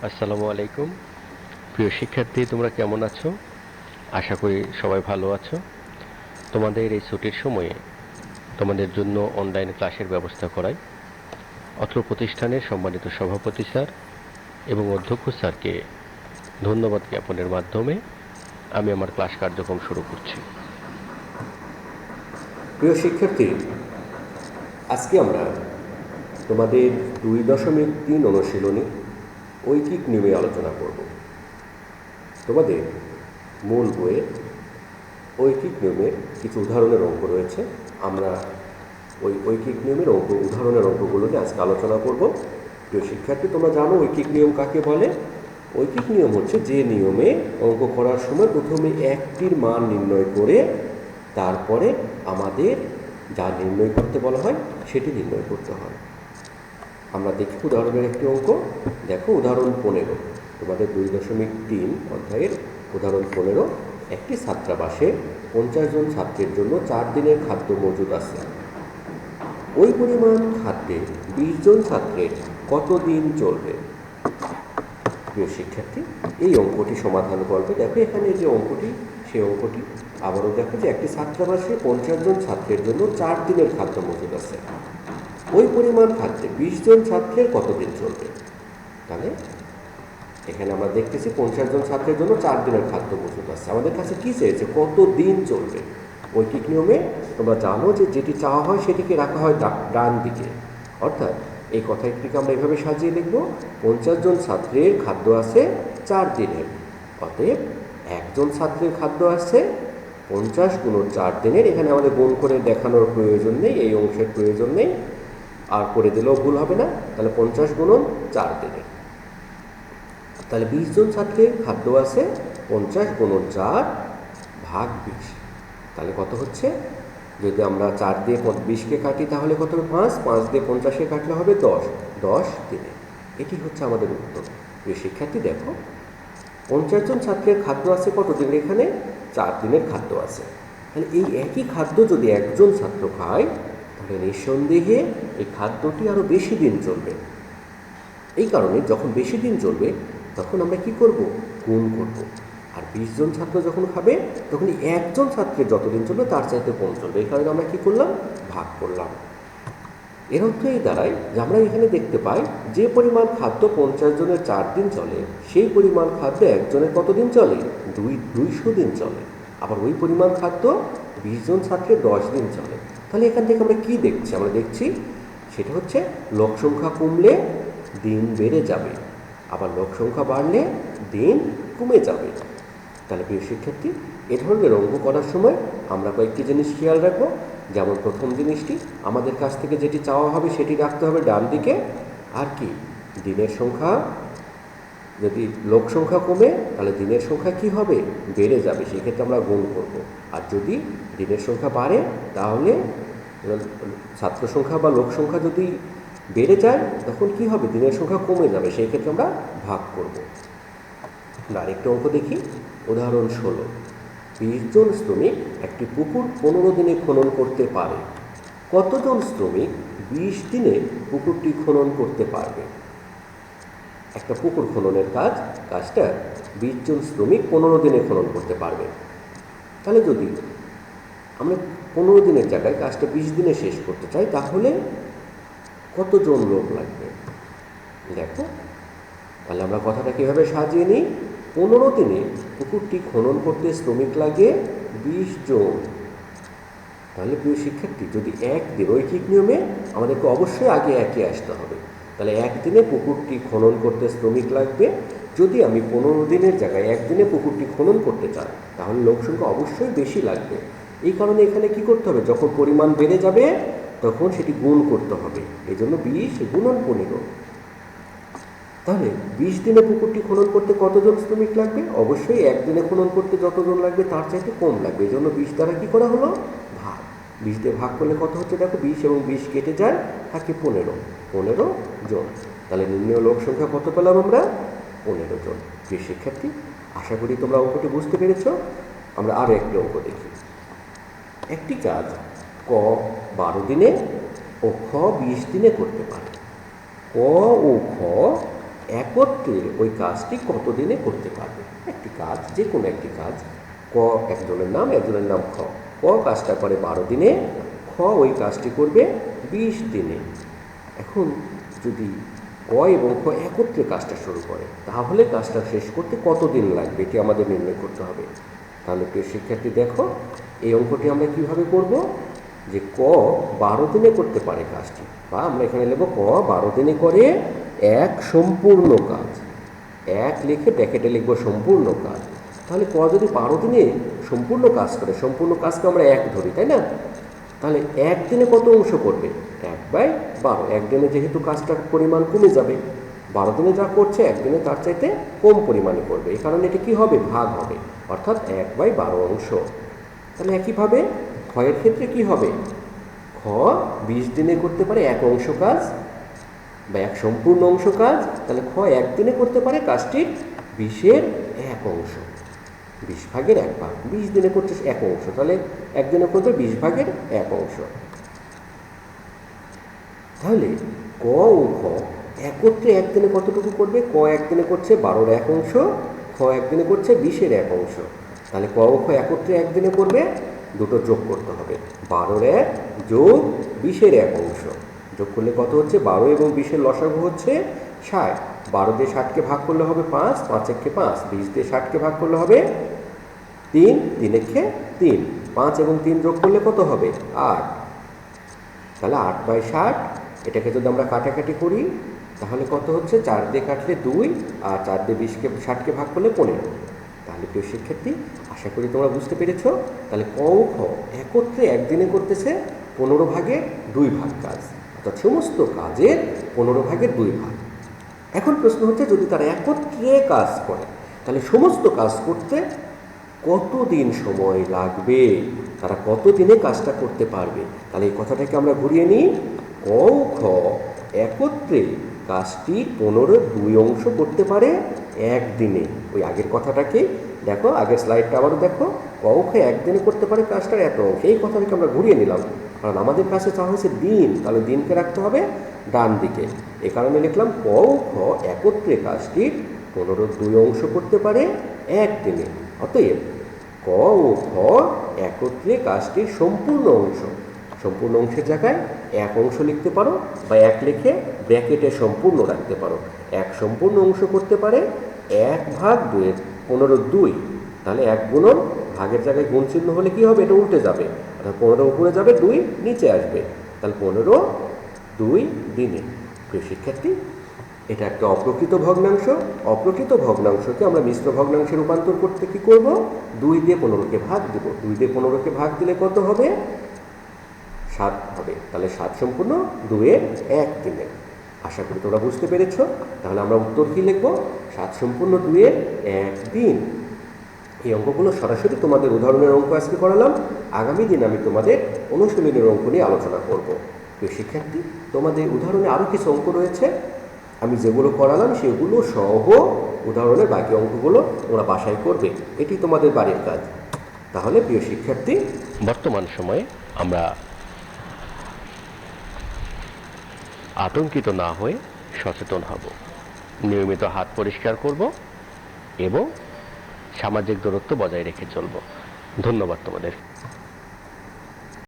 আসসালামু আলাইকুম। প্রিয় শিক্ষার্থী, তোমরা কেমন আছো? আশা করি সবাই ভালো আছো। তোমাদের এই ছুটির সময়ে তোমাদের জন্য অনলাইন ক্লাসের ব্যবস্থা করাই অত্র প্রতিষ্ঠানের সম্মানিত সভাপতি স্যার এবং অধ্যক্ষ স্যারকে ধন্যবাদ জ্ঞাপনের মাধ্যমে আমি আমার ক্লাস কার্যক্রম শুরু করছি। প্রিয় শিক্ষার্থী, আজকে আমরা তোমাদের 2.3 অনুশীলনী ঐকিক নিয়মে আলোচনা করব। তোমাদের মূল বইয়ে ঐকিক নিয়মের কিছু উদাহরণের অঙ্ক রয়েছে। আমরা ওই ঐকিক নিয়মের উদাহরণের অঙ্কগুলো নিয়ে আজকে আলোচনা করব। প্রিয় শিক্ষার্থী, তোমরা জানো ঐকিক নিয়ম কাকে বলে? ঐকিক নিয়ম হচ্ছে যে নিয়মে অঙ্ক করার সময় প্রথমে একটির মান নির্ণয় করে তারপরে আমাদের যা নির্ণয় করতে বলা হয় সেটি নির্ণয় করতে হয়। আমরা দেখি উদাহরণের একটি অঙ্ক। দেখো উদাহরণ 15, তোমাদের 2.3 অধ্যায়ের উদাহরণ 15। একটি ছাত্রাবাসে 50 জন ছাত্রের জন্য 4 দিনের খাদ্য মজুদ আছে। ওই পরিমাণ খাদ্যে 20 জন ছাত্রের কত দিন চলবে? প্রিয় শিক্ষার্থী, এই অঙ্কটি সমাধান করবে। দেখো এখানে যে অঙ্কটি, সেই অঙ্কটি আবারও দেখো যে একটি ছাত্রাবাসে 50 জন ছাত্রের জন্য 4 দিনের খাদ্য মজুদ আছে। ওই পরিমাণ খাদ্যে 20 জন ছাত্রের কতদিন চলবে? তাহলে এখানে আমরা দেখতেছি 50 জন ছাত্রের জন্য 4 দিনের খাদ্য মজুদ আছে। আমাদের কাছে কি চেয়েছে? কত দিন চলবে। ঐকিক নিয়মে তোমরা জানো যে যেটি চাওয়া হয় সেটিকে রাখা হয় ডান দিকে। অর্থাৎ এই কথাটিকে আমরা এভাবে সাজিয়ে লিখব, 50 জন ছাত্রের খাদ্য আছে 4 দিনের। অতএব একজন ছাত্রের খাদ্য আছে 50 গুণন 4 দিনের। এখানে আমাদের গুণ করে দেখানোর প্রয়োজন নেই, এই অংশের প্রয়োজন নেই, আর করে দিলেও ভুল হবে না। তাহলে 50 গুণন 4 দিনের। তাহলে 20 জন ছাত্রের খাদ্য আছে 50 গুণন 4 ভাগ 20। তাহলে কত হচ্ছে? যদি আমরা 4 দিয়ে 20কে কাটি তাহলে কত হবে? 5। 5 দিয়ে 50কে কাটলে হবে 10। 10 দিনে। এটি হচ্ছে আমাদের উত্তর। প্রিয় শিক্ষার্থী, দেখো 50 জন ছাত্রের খাদ্য আছে কত দিন? এখানে 4 দিনের খাদ্য আছে। তাহলে এই একই খাদ্য যদি একজন ছাত্র খায় তাহলে নিঃসন্দেহে এই খাদ্যটি আরও বেশি দিন চলবে। এই কারণে যখন বেশি দিন চলবে তখন আমরা কি করব? গুণ করব। আর 20 জন ছাত্র যখন খাবে তখন একজন ছাত্রের যতদিন চলবে তার চাইতে কম চলবে। এই কারণে আমরা কি করলাম? ভাগ করলাম। এর অর্থ এই দাঁড়ায় যে আমরা এখানে দেখতে পাই যে পরিমাণ খাদ্য 50 জনের 4 দিন চলে, সেই পরিমাণ খাদ্য একজনের কতদিন চলে? 200 দিন চলে। আবার ওই পরিমাণ খাদ্য 20 জন ছাত্রের 10 দিন চলে। তাহলে এখান থেকে আমরা কি দেখছি? আমরা দেখছি সেটা হচ্ছে লোক সংখ্যা কমলে দিন বেড়ে যাবে, আবার লোক সংখ্যা বাড়লে দিন কমে যাবে। তাহলে প্রিয় শিক্ষার্থী, এ ধরনের অঙ্ক করার সময় আমরা কয়েকটি জিনিস খেয়াল রাখবো। যেমন প্রথম জিনিসটি, আমাদের কাছ থেকে যেটি চাওয়া হবে সেটি রাখতে হবে ডান দিকে। আর কি? দিনের সংখ্যা, যদি লোক সংখ্যা কমে তাহলে দিনের সংখ্যা কি হবে? বেড়ে যাবে, সেক্ষেত্রে আমরা গুণ করব। আর যদি দিনের সংখ্যা বাড়ে তাহলে ছাত্র সংখ্যা বা লোক সংখ্যা যদি বেড়ে যায় তখন কি হবে? দিনের সংখ্যা কমে যাবে, সেই ক্ষেত্রে আমরা ভাগ করব। আরেকটা অঙ্ক দেখি, উদাহরণ 16। 20 জন শ্রমিক একটি পুকুর 15 দিনে খনন করতে পারে। কতজন শ্রমিক 20 দিনে পুকুরটি খনন করতে পারবে? একটা পুকুর খননের কাজটা 20 জন শ্রমিক 15 দিনে খনন করতে পারবে। তাহলে যদি আমরা 15 দিনের জায়গায় কাজটা 20 দিনে শেষ করতে চাই তাহলে কতজন লোক লাগবে? দেখো, তাহলে আমরা কথাটা কীভাবে সাজিয়ে নিই? 15 দিনে পুকুরটি খনন করতে শ্রমিক লাগে 20 জন। তাহলে প্রিয় শিক্ষার্থী, যদি একদিন ঐকিক নিয়মে আমাদেরকে অবশ্যই আগে একে আসতে হবে। তাহলে একদিনে পুকুরটি খনন করতে শ্রমিক লাগবে। যদি আমি 15 দিনের জায়গায় একদিনে পুকুরটি খনন করতে চাই তাহলে লোক সংখ্যা অবশ্যই বেশি লাগবে। এই কারণে এখানে কি করতে হবে? যখন পরিমাণ বেড়ে যাবে তখন সেটি গুণ করতে হবে। এই জন্য 20 গুণন 15। তাহলে 20 দিনে পুকুরটি খনন করতে কতজন শ্রমিক লাগবে? অবশ্যই একদিনে খনন করতে যতজন লাগবে তার চাইতে কম লাগবে। এই জন্য 20 দ্বারা কী করা হলো? ভাগ। 20 দিয়ে ভাগ করলে কত হচ্ছে? দেখো 20 এবং 20 কেটে যায়, থাকে 15 জন। তাহলে নির্ণয় লোক সংখ্যা কত পেলাম আমরা? 15 জন। প্রিয় শিক্ষার্থী, আশা করি তোমরা অঙ্কটি বুঝতে পেরেছ। আমরা আরও একটি অঙ্ক দেখি। একটি কাজ ক 12 দিনে ও খ 20 দিনে করতে পারে। ক ও খ একত্রে ওই কাজটি কতদিনে করতে পারবে। একটি কাজ, যে কোনো একটি কাজ, ক একজনের নাম খ। ক কাজটা করে 12 দিনে, খ ওই কাজটি করবে 20 দিনে। এখন যদি ক এবং খ একত্রে কাজটা শুরু করে, তাহলে কাজটা শেষ করতে কত দিন লাগবে এটি আমাদের নির্ণয় করতে হবে। তাহলে প্রিয় শিক্ষার্থী দেখো, এই অঙ্কটি আমরা কিভাবে করব, যে ক 12 দিনে করতে পারে কাজটি, বা আমরা এখানে লিখব ক 12 দিনে করে এক সম্পূর্ণ কাজ। এক লিখে ব্র্যাকেটে লিখব সম্পূর্ণ কাজ। তাহলে ক যদি 12 দিনে সম্পূর্ণ কাজ করে, সম্পূর্ণ কাজকে আমরা এক ধরি, তাই না? তাহলে একদিনে কত অংশ করবে? 1/12। একদিনে যেহেতু কাজটার পরিমাণ কমে যাবে, 12 দিনে যা করছে একদিনে তার চাইতে কম পরিমাণে করবে, এই কারণে এটি কী হবে? ভাগ হবে, অর্থাৎ 1/12 অংশ। তাহলে একইভাবে ক্ষয়ের ক্ষেত্রে কি হবে? খ 20 দিনে করতে পারে এক অংশ কাজ বা এক সম্পূর্ণ অংশ কাজ, তাহলে খ একদিনে করতে পারে কাজটির 20-এর 1 অংশ। 20 ভাগের 1 ভাগ, 20 দিনে করছে 1 অংশ, তাহলে একদিনে করবে 20 ভাগের 1 অংশ। তাহলে ক ও খ একত্রে একদিনে কতটুকু করবে? ক একদিনে করছে 12-এর 1 অংশ, খ একদিনে করছে 20-এর 1 অংশ। তাহলে ক ও খ একত্রে একদিনে করবে, দুটো যোগ করতে হবে, 12-এর 1 যোগ 20-এর 1 অংশ। যোগ করলে কত হচ্ছে? 12 এবং 20-এর লসাগু হচ্ছে 60। 12 দিয়ে 60কে ভাগ করলে হবে 5, 5 একে 5। 20 দিয়ে 60কে ভাগ করলে হবে 3, 3 একে 3। 5 এবং 3 যোগ করলে কত হবে? 8। তাহলে 8/60। এটাকে যদি আমরা কাটাকাটি করি তাহলে কত হচ্ছে? 4 দিয়ে কাটলে 2, আর 4 দিয়ে 60কে ভাগ করলে 15। তাহলে প্রিয় শিক্ষার্থী, আশা করি তোমরা বুঝতে পেরেছ। তাহলে ক ও খ একত্রে একদিনে করতেছে 15 ভাগের 2 ভাগ কাজ, অর্থাৎ সমস্ত কাজের 15 ভাগের 2 ভাগ। এখন প্রশ্ন হচ্ছে, যদি তারা একত্রে কাজ করে তাহলে সমস্ত কাজ করতে কতদিন সময় লাগবে, তারা কত দিনে কাজটা করতে পারবে। তাহলে এই কথাটাকে আমরা ঘুরিয়ে নিই। ক ও খ একত্রে কাজটি 15-এর 2 অংশ করতে পারে একদিনে। ওই আগের কথাটাকে দেখো, আগের স্লাইডটা আবারও দেখো। ক ও খ একদিনে করতে পারে কাজটার এত অংশ, এই কথাটাকে আমরা ঘুরিয়ে নিলাম, কারণ আমাদের কাছে চাওয়া হয়েছে দিন, তাহলে দিনকে রাখতে হবে ডান দিকে। এ কারণে লিখলাম ক ও খ একত্রে কাজটির 15-এর 2 অংশ করতে পারে একদিনে। অতএব ক ও খ একত্রে কাজটির সম্পূর্ণ অংশ, সম্পূর্ণ অংশের জায়গায় 1 অংশ লিখতে পারো, বা 1 লিখে ব্র্যাকেটে সম্পূর্ণ রাখতে পারো। 1 সম্পূর্ণ অংশ করতে পারে 1/2-এর 15-এর 2। তাহলে 1 গুণন ভাগের জায়গায় গুণ চিহ্ন হলে কি হবে? এটা উল্টে যাবে, অর্থাৎ 15 উপরে যাবে, 2 নিচে আসবে। তাহলে 15-2 দিনে। প্রিয় শিক্ষার্থী, এটা একটা অপ্রকৃত ভগ্নাংশ। অপ্রকৃত ভগ্নাংশকে আমরা মিশ্র ভগ্নাংশে রূপান্তর করতে কি করব? 2 দিয়ে 15কে ভাগ দেব। 2 দিয়ে 15কে ভাগ দিলে কত হবে? 7 হবে। তাহলে 7 সম্পূর্ণ 2-এর 1 দিনে। আশা করি তোমরা বুঝতে পেরেছ। তাহলে আমরা উত্তর কি লিখব? 7 সম্পূর্ণ 2-এর 1 দিন। এই অঙ্কগুলো সরাসরি তোমাদের উদাহরণের অঙ্ক আজকে করালাম। আগামী দিন আমি তোমাদের অনুশীলনের অঙ্ক নিয়ে আলোচনা করব। প্রিয় শিক্ষার্থী, তোমাদের উদাহরণে আরও কিছু অঙ্ক রয়েছে, আমি যেগুলো করালাম সেগুলো সহ উদাহরণের বাকি অঙ্কগুলো তোমরা বাসায় করবে, এটি তোমাদের বাড়ির কাজ। তাহলে প্রিয় শিক্ষার্থী, বর্তমান সময়ে আমরা আতঙ্কিত না হয়ে সচেতন হব, নিয়মিত হাত পরিষ্কার করব এবং সামাজিক দূরত্ব বজায় রেখে চলব। ধন্যবাদ তোমাদের।